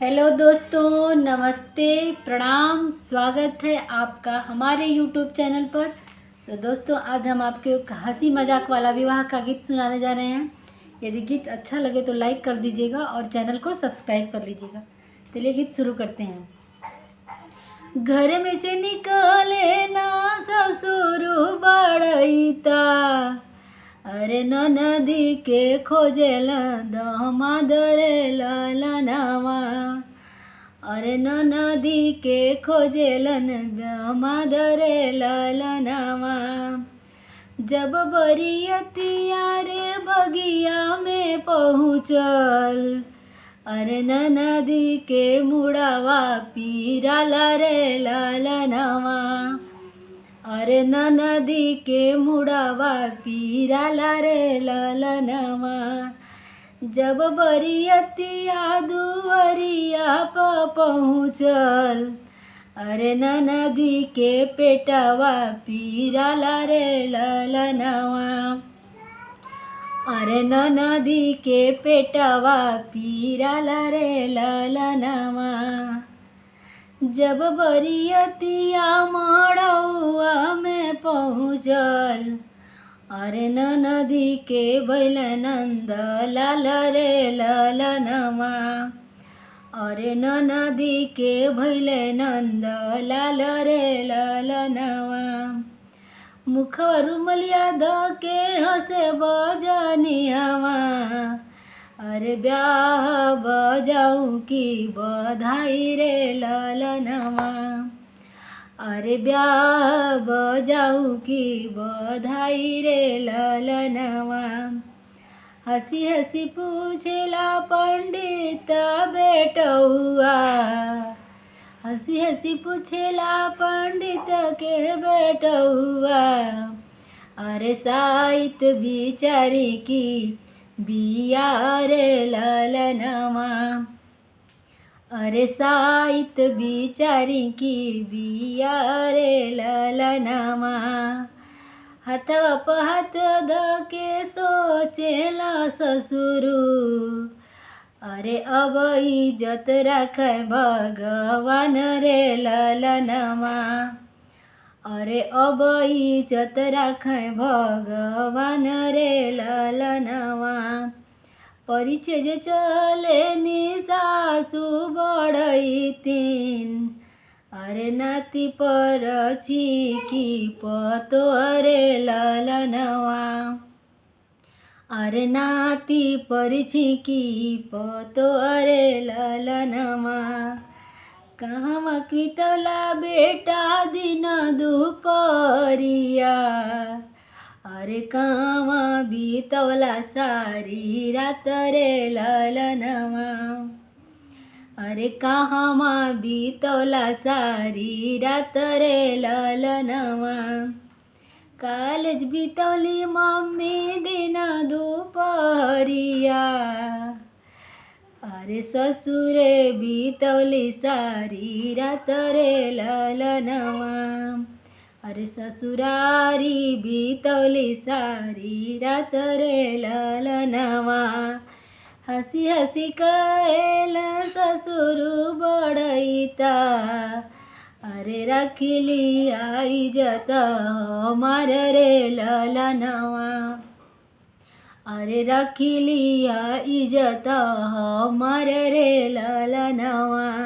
Hello दोस्तों, नमस्ते, प्रणाम। स्वागत है आपका हमारे यूट्यूब चैनल पर। तो दोस्तों, आज हम आपको एक हंसी मजाक वाला विवाह का गीत सुनाने जा रहे हैं। यदि गीत अच्छा लगे तो लाइक कर दीजिएगा और चैनल को सब्सक्राइब कर लीजिएगा। चलिए गीत शुरू करते हैं। घर में से निकले ना ससुर बड़ईता, अरे नदी के खोजेल दामाद रे ललनावा, अरे नदी के खोजेलन दामाद रे ललनावा। जब बरियतिया रे बगिया में पहुँचल, अरे नदी के मुड़ावा पीराला रे ललनावा, अरे नदी के मुड़ावा पीराला रे ललनावा। जब बरियतिया दुवरिया पहुँचल, अरे नदी के पेटावा पीराला रे ललनावा, अरे नदी के पेटावा पीराला रे ललनावा। जब बरियतिया मड़ौआ में पहुँचल, अरे नदी के बैल नंद लाल रे ललनावा, अरे नदी के भैल नंद लाल रे ललनावा। मुखवा रुमलिया द के हंसे बजनियावा, अरे ब्याह बजाऊं की बधाई रे ललनावा, अरे ब्याह बजाऊं की बधाई रे ललनावा। हंसी हंसी पूछेला पंडित बेटौआ, हंसी हंसी पूछेला पंडित के बेटौआ, अरे साइत बिचारी की बिया रे ललनावा, अरे साइत बिचारी की बिया रे ललनावा। हाथवा पर हाथ ध के सोचेला ससुरु, अरे अब इज्जत रखे भगवान रे ललनावा, अरे अब इज्जत रखे भगवान रे ललनावा। परिचय जे चले नि सासु बड़ईतीन, अरे नाती पर की पतो रे ललनावा, अरे नाती पर की पतो रे ललनावा। कहाँ क्वितला बेटा दिन दुपहरिया, अरे कहाँ बीतवला सारी रात रे ललनावा, अरे कहाँ बीतवला सारी रात रे ललनावा। कॉलेज बीतवली मम्मी दिन दुपहरिया, अरे ससुरे बीतवली सारी रात रे ललनावा, अरे ससुरारी बीतवली सारी रात रे ललनावा। हंसी हंसी कहेल ससुर बड़ईता, अरे रखली इज्जत हमार रे ललनावा, अरे रखली इज्जत हमार रे ललनावा।